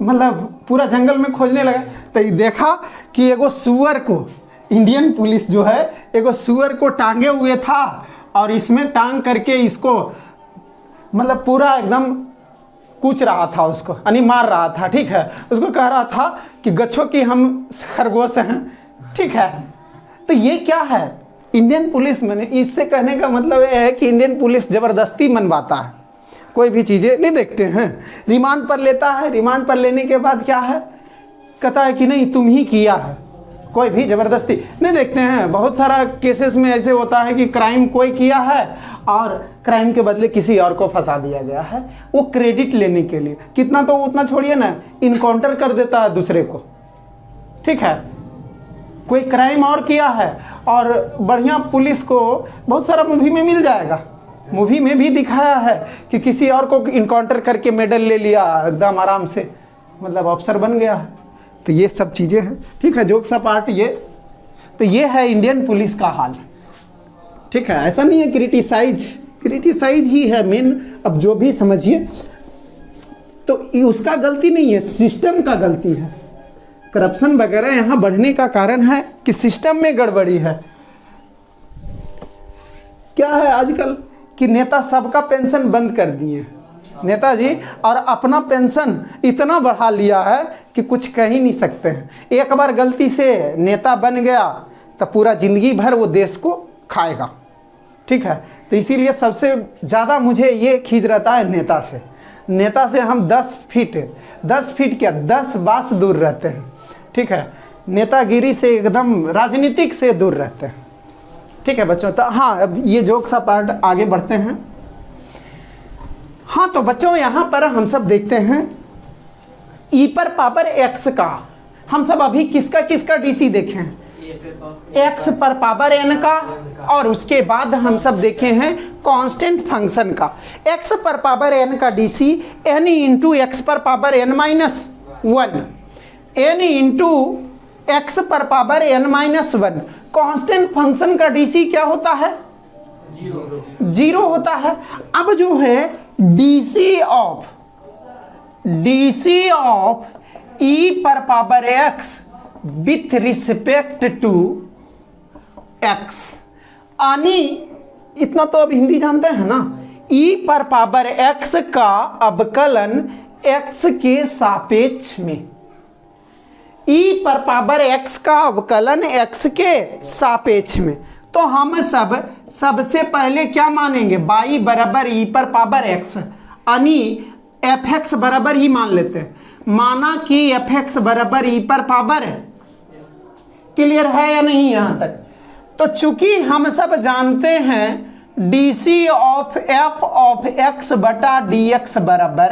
मतलब पूरा जंगल में खोजने लगा, तो ये देखा कि एगो सुअर को इंडियन पुलिस जो है एक सुअर को टांगे हुए था और इसमें टांग करके इसको मतलब पूरा एकदम कूच रहा था उसको, यानी मार रहा था, ठीक है। उसको कह रहा था कि गच्छो कि हम खरगोश हैं, ठीक है। तो ये क्या है, इंडियन पुलिस में, इससे कहने का मतलब ये है कि इंडियन पुलिस ज़बरदस्ती मनवाता है, कोई भी चीज़ें नहीं देखते हैं, रिमांड पर लेता है। रिमांड पर लेने के बाद क्या है, कहता है कि नहीं तुम ही किया है, कोई भी ज़बरदस्ती नहीं देखते हैं। बहुत सारा केसेस में ऐसे होता है कि क्राइम कोई किया है और क्राइम के बदले किसी और को फंसा दिया गया है, वो क्रेडिट लेने के लिए, कितना तो उतना छोड़िए ना, इनकाउंटर कर देता है दूसरे को, ठीक है। कोई क्राइम और किया है और बढ़िया पुलिस को बहुत सारा मूवी में मिल जाएगा, मूवी में भी दिखाया है कि किसी और को इनकाउंटर करके मेडल ले लिया, एकदम आराम से मतलब अफसर बन गया है। तो ये सब चीज़ें हैं, ठीक है, जोक्स अपार्ट ये। तो ये है इंडियन पुलिस का हाल, ठीक है। ऐसा नहीं है क्रिटिसाइज ही है मेन, अब जो भी समझिए। तो उसका गलती नहीं है, सिस्टम का गलती है। करप्शन वगैरह यहाँ बढ़ने का कारण है कि सिस्टम में गड़बड़ी है। क्या है आजकल कि नेता सबका पेंशन बंद कर दिए नेताजी, और अपना पेंशन इतना बढ़ा लिया है कि कुछ कह ही नहीं सकते हैं। एक बार गलती से नेता बन गया तो पूरा जिंदगी भर वो देश को खाएगा, ठीक है। तो इसीलिए सबसे ज़्यादा मुझे ये खींच रहता है नेता से हम 10 फीट क्या 10 बास दूर रहते हैं, ठीक है। नेतागिरी से एकदम राजनीतिक से दूर रहते हैं, ठीक है बच्चों। तो हाँ, अब ये जोक सा पार्ट आगे बढ़ते हैं। हाँ तो बच्चों यहाँ पर हम सब देखते हैं ई पर पावर एक्स का, हम सब अभी किसका डीसी देखें, एक्स पर पावर एन का, और उसके बाद हम सब देखे हैं कांस्टेंट फंक्शन का। एक्स पर पावर एन का डीसी एन इंटू एक्स पर power N minus 1, N into X पर power N minus 1। Constant function का डीसी क्या होता है, 0 होता है। अब जो है डीसी ऑफ ई पर power X with respect to X, यानी इतना तो अब हिंदी जानते हैं ना, ई पर पावर एक्स का अवकलन एक्स के सापेक्ष में, ई पर पावर एक्स का अवकलन एक्स के सापेक्ष में। तो हम सबसे पहले क्या मानेंगे, y बराबर ई पर पावर एक्स, यानी एफ एक्स बराबर ही मान लेते हैं। माना कि एफ एक्स बराबर ई पर पावर, क्लियर है या नहीं यहाँ तक। तो चूंकि हम सब जानते हैं DC of F of x बटा डी एक्स बराबर,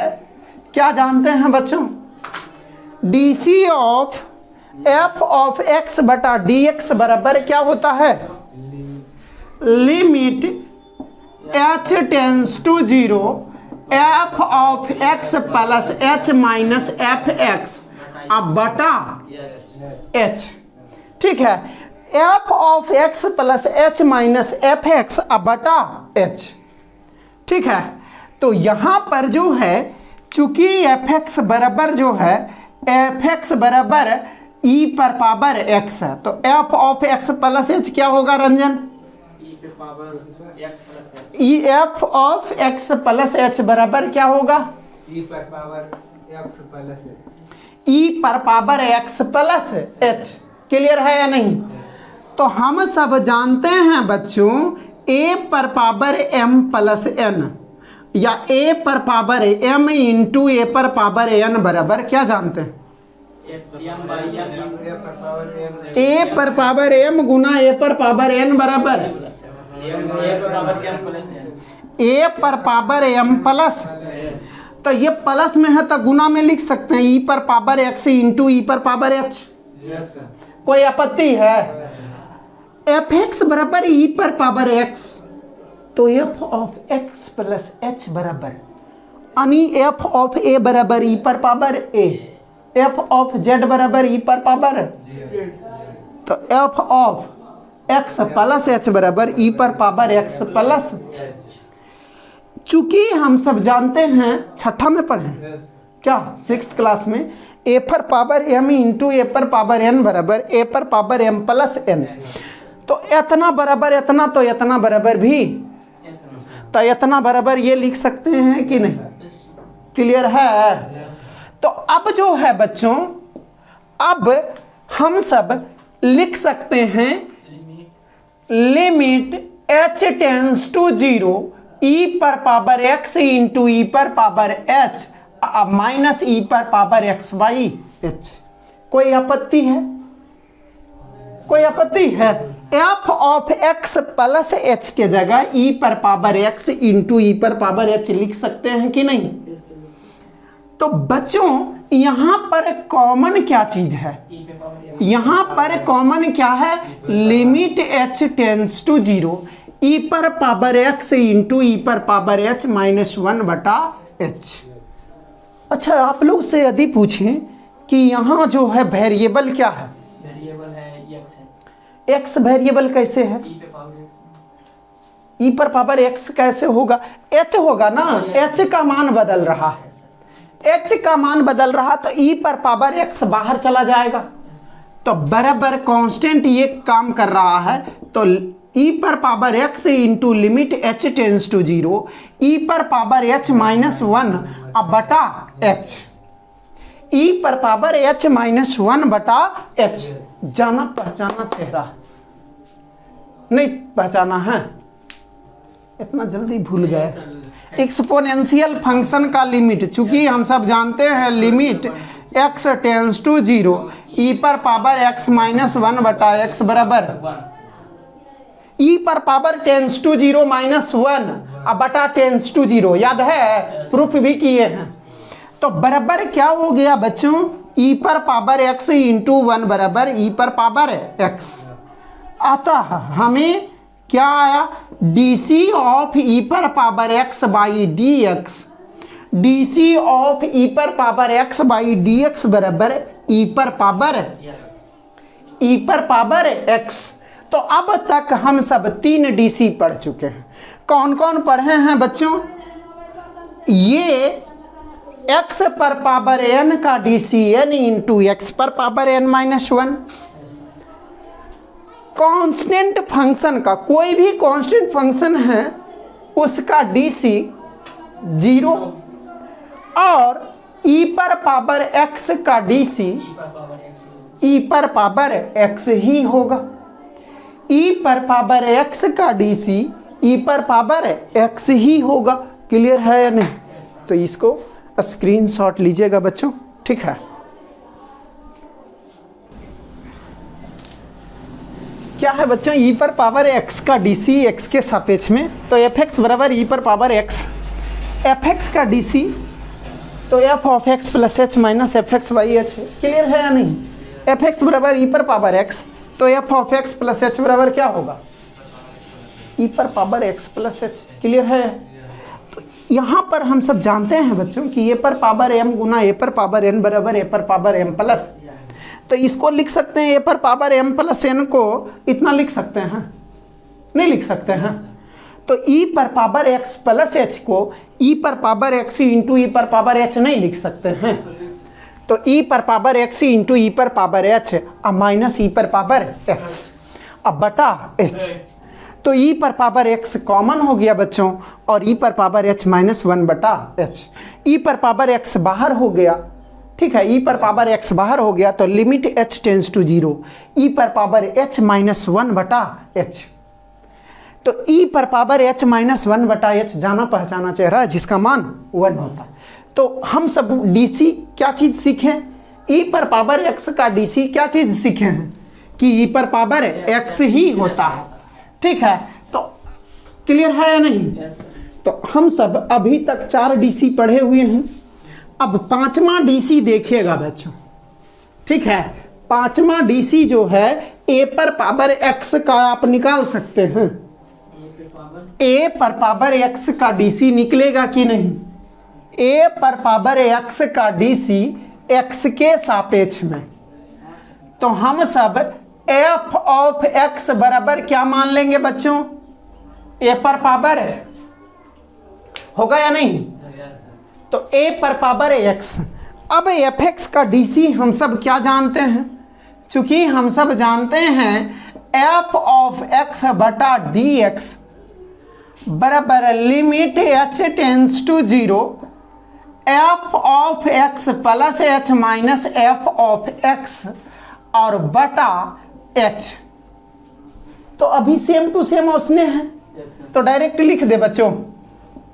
क्या जानते हैं बच्चों, DC of F of x बटा डी एक्स बराबर क्या होता है, limit h tends to 0 F of x plus H minus F X अब बटा h, ठीक है। F of x plus H minus F X अब बटा h, ठीक है। तो यहाँ पर जो है चूंकि एफ एक्स बराबर जो है एफ एक्स बराबर ई पर पावर एक्स है, तो F of x plus H क्या होगा Ranjan, E F of x plus H बराबर क्या होगा, ई पर power x plus H. Clear है या नहीं। तो हम सब जानते हैं बच्चों ए पर पावर एम प्लस एन या ए पर पावर एम इंटू ए पर पावर एन बराबर क्या जानते हैं, ए पर पावर एम गुना ए पर पावर एन बराबर ए पर पावर एम प्लस, तो ये प्लस में है तो गुना में लिख सकते हैं ई पर पावर एक्स इंटू ई पर पावर एच। कोई आपत्ति है, एफ एक्स बराबर ई पर पावर एक्स, तो F of x plus H बराबर यानी एफ ऑफ ए बराबर ई पर power A, F of Z बराबर ई पर पावर, तो F of x plus H बराबर ई पर पावर एक्स प्लस। चूंकि हम सब जानते हैं, छठा में पढ़े क्या 6th क्लास में ए पर पावर m इंटू ए पर पावर n बराबर ए पर पावर m प्लस n। तो इतना बराबर इतना तो इतना बराबर भी, तो इतना बराबर ये लिख सकते हैं कि नहीं? क्लियर है? तो अब जो है बच्चों, अब हम सब लिख सकते हैं limit h tends to 0 e पर पावर x इंटू ई पर पावर h माइनस ई पर पावर x बाई h। कोई आपत्ति है? कोई आपत्ति है? f of x plus h के जगह e पर पावर x इंटू ई पर पावर h लिख सकते हैं कि नहीं? तो बच्चों यहां पर कॉमन क्या चीज है? यहां पर कॉमन क्या है? Limit h tends to 0 e पर पावर x इंटू ई पर पावर h माइनस 1 बटा h। अच्छा, आप लोग से यदि पूछें कि यहाँ जो है वेरिएबल क्या है? वेरिएबल है x है। x वेरिएबल कैसे है? e पर पावर x कैसे होगा? h होगा ना, h का मान बदल रहा है, h का मान बदल रहा तो e पर पावर x बाहर चला जाएगा, तो बराबर कांस्टेंट ये काम कर रहा है। तो e पर power x into limit h tends to 0 e पर पावर h माइनस 1 अब बटा h, e पर पावर h माइनस 1 बटा h। जाना पहचाना चेहरा नहीं पहचाना है? इतना जल्दी भूल गए। एक्सपोनेंशियल फंक्शन का लिमिट, चूंकि हम सब जानते हैं limit x tends to 0 e पर पावर x माइनस 1 बटा x बराबर e पर पावर टेंस टू 0 माइनस 1 अब बटा टेंस टू 0, याद है? प्रूफ भी किए हैं। तो बराबर क्या हो गया बच्चों? e पर पावर x इंटू 1 बराबर e पर पावर x। आता हमें क्या आया? dc ऑफ e पर power x by dx, dc of e पर पावर x बाई dx बराबर e पर पावर x। तो अब तक हम सब 3 डीसी पढ़ चुके हैं। कौन कौन पढ़े हैं बच्चों? ये x पर पावर n का डीसी n इंटू एक्स पर power n minus 1। Constant function का, कोई भी कांस्टेंट फंक्शन है उसका डीसी 0 और e पर पावर x का डीसी e पर पावर x ही होगा। e पर पावर x का डीसी e पर पावर x ही होगा। क्लियर है या नहीं? तो इसको स्क्रीनशॉट लीजिएगा बच्चों, ठीक है? क्या है बच्चों? e पर पावर x का डीसी x के सापेक्ष में, तो fx बराबर e पर पावर x, fx का डीसी तो f of x plus h minus fx by h है। क्लियर है या नहीं? fx बराबर e पर पावर x, तो f of x plus h बराबर क्या होगा? e पर power x plus h। Clear है? तो यहाँ पर हम सब जानते हैं बच्चों कि a पर पावर m गुना a पर पावर n बराबर a पर पावर m प्लस, तो इसको लिख सकते हैं a पर पावर m प्लस n को इतना लिख सकते हैं? नहीं लिख सकते हैं। तो e पर पावर x प्लस h को e पर पावर x इंटू ई पर पावर h नहीं लिख सकते हैं। तो e पर पावर x इंटू ई पर पावर h अब माइनस ई पर पावर x अब बटा h। तो e पर पावर x कॉमन हो गया बच्चों और e पर पावर h माइनस 1 बटा h। e पर पावर x बाहर हो गया, ठीक है? e पर पावर x बाहर हो गया तो limit h tends to 0 e पर पावर h माइनस 1 बटा h। तो e पर पावर h माइनस 1 बटा h जाना पहचाना चेहरा जिसका मान 1 होता है। तो हम सब डीसी क्या चीज़ सीखें? e पर पावर x का डीसी क्या चीज़ सीखे हैं? कि e पर पावर x ही होता है, ठीक है? तो क्लियर है या नहीं? तो हम सब अभी तक 4 डीसी पढ़े हुए हैं। अब 5वां डीसी देखिएगा बच्चों, ठीक है? 5वां डीसी जो है a पर पावर x का आप निकाल सकते हैं। a पर पावर x का डीसी निकलेगा कि नहीं? a पर पावर x का डीसी x के सापेक्ष में, तो हम सब f ऑफ x बराबर क्या मान लेंगे बच्चों? a पर पावर होगा या नहीं? तो a पर पावर x। अब fx का dc हम सब क्या जानते हैं, चूंकि हम सब जानते हैं f ऑफ x बटा dx बराबर limit h tends to 0 f of x plus h minus f of x और बटा h। तो अभी सेम टू सेम उसने है, तो डायरेक्ट लिख दे बच्चों,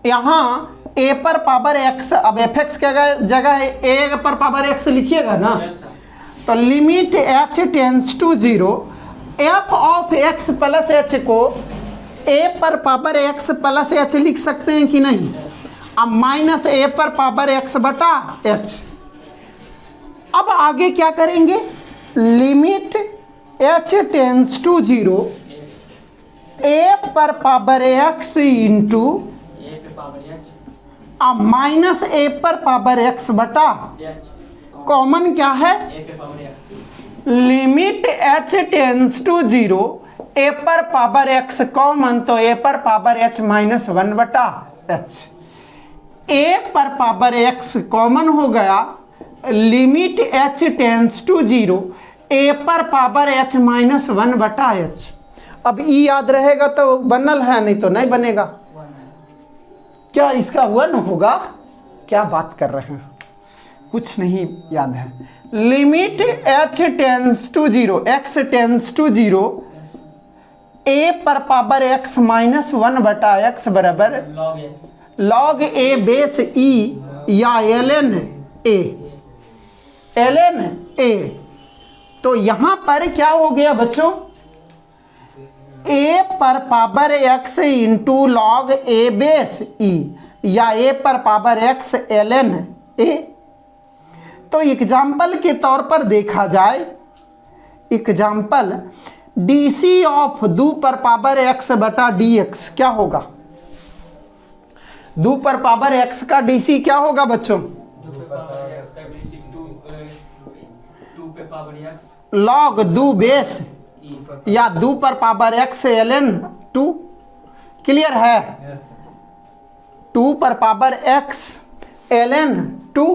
यहाँ a पर पावर x, अब fx क्या जगह है a पर पावर x लिखिएगा ना, तो limit h tends to 0 f of x plus h को a पर पावर x प्लस h लिख सकते हैं कि नहीं, अब माइनस a पर पावर x बटा h। अब आगे क्या करेंगे, limit h tends to 0 a पर पावर x इंटू A पे पावर H, अब माइनस a पर पावर x बटा H, कॉमन क्या है, A पे power X, limit h tends to 0 a पर पावर x कॉमन, तो a पर पावर h माइनस 1 बटा h। a पर पावर x कॉमन हो गया, limit h tends to 0 a पर पावर h माइनस 1 बटा h। अब e याद रहेगा तो बनल है, नहीं तो नहीं बनेगा। क्या इसका 1 होगा, क्या बात कर रहे हैं, कुछ नहीं याद है। Limit h tends to 0 x tends to 0 a पर पावर x माइनस 1 बटा x बराबर log X, log a base e या ln a, ln a। तो यहां पर क्या हो गया बच्चों, a पर power x into log a base e या a पर पावर x ln a। तो एग्जाम्पल के तौर पर देखा जाए, एग्जाम्पल dc ऑफ 2 पर पावर x बटा dx क्या होगा, 2 पर पावर x का dc क्या होगा बच्चों, 2 पे पावर X का DC 2 पे power X, log 2 base E पर या 2 पर पावर x ln 2। क्लियर है, 2 पर पावर x ln 2।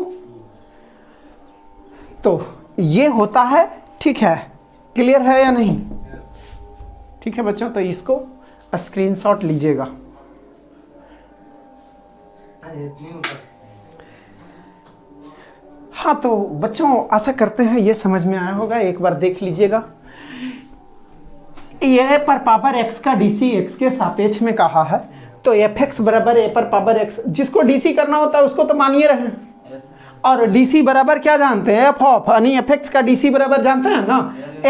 तो ये होता है, ठीक है, क्लियर है या नहीं, ठीक है बच्चों। तो इसको स्क्रीनशॉट लीजिएगा। हाँ तो बच्चों आशा करते हैं ये समझ में आया होगा, एक बार देख लीजिएगा। ये पर पावर x का dc x के सापेक्ष में कहा है, तो fx बराबर a पर पावर x, जिसको dc करना होता है उसको तो मानिए रहे, और dc बराबर क्या जानते हैं, f ऑफ यानी fx का dc बराबर जानते हैं ना,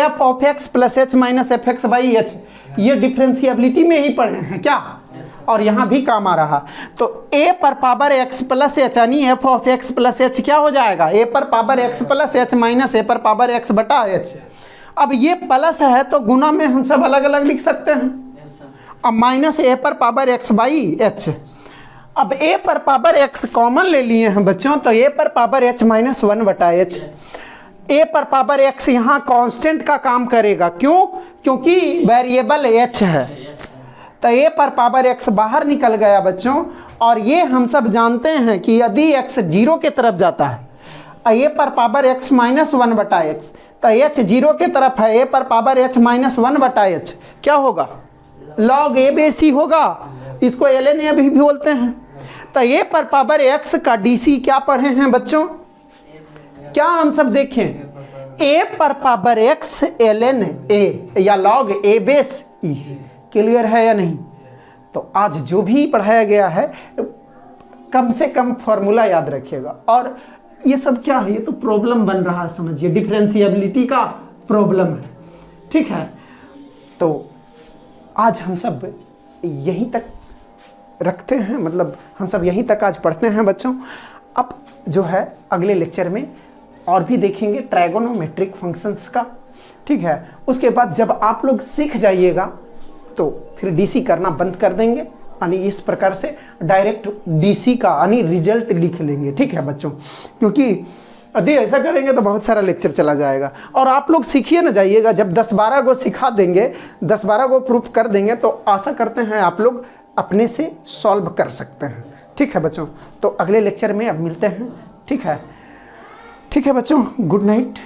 f of x plus h minus fx by h। ये डिफरेंशिएबिलिटी में ही पढ़े हैं क्या, और यहाँ भी काम आ रहा। तो a पर पावर x प्लस h यानी f of x plus h क्या हो जाएगा, a पर power x plus h minus a पर पावर x बटा h। अब ये प्लस है तो गुना में हम सब अलग अलग लिख सकते हैं, अब माइनस a पर पावर x बाई h। अब a पर पावर x कॉमन ले लिए हैं बच्चों, तो a पर पावर h माइनस 1 बटा h। a पर पावर x यहाँ कांस्टेंट का काम करेगा, क्यों, क्योंकि वेरिएबल h है, तो a पर पावर x बाहर निकल गया बच्चों। और ये हम सब जानते हैं कि यदि x 0 के तरफ जाता है, a पर पावर x माइनस 1 बटा x, तो h 0 के तरफ है, a पर पावर h माइनस 1 बटा h क्या होगा, log a बेस ही होगा, इसको ln a भी बोलते हैं। तो a पर पावर x का dc क्या पढ़े हैं बच्चों, क्या हम सब देखें, a पर पावर x ln a या log a base e। Clear है या नहीं। तो आज जो भी पढ़ाया गया है कम से कम फॉर्मूला याद रखिएगा। और ये सब क्या है, ये तो प्रॉब्लम बन रहा है, समझिए डिफरेंशिएबिलिटी का प्रॉब्लम है, ठीक है। तो आज हम सब यहीं तक रखते हैं, मतलब हम सब यहीं तक आज पढ़ते हैं बच्चों। अब जो है अगले लेक्चर में और भी देखेंगे ट्राइगोनोमेट्रिक फंक्शंस का, ठीक है। उसके बाद जब आप लोग सीख जाइएगा तो फिर डीसी करना बंद कर देंगे, यानी इस प्रकार से डायरेक्ट डीसी का यानी रिजल्ट लिख लेंगे, ठीक है बच्चों। क्योंकि यदि ऐसा करेंगे तो बहुत सारा लेक्चर चला जाएगा। और आप लोग सीखिए ना जाइएगा, जब 10-12 गो सिखा देंगे, 10-12 गो प्रूफ कर देंगे, तो आशा करते हैं आप लोग अपने से सॉल्व कर सकते हैं, ठीक है बच्चों, तो अगले लेक्चर में अब मिलते हैं। ठीक है बच्चों, गुड नाइट।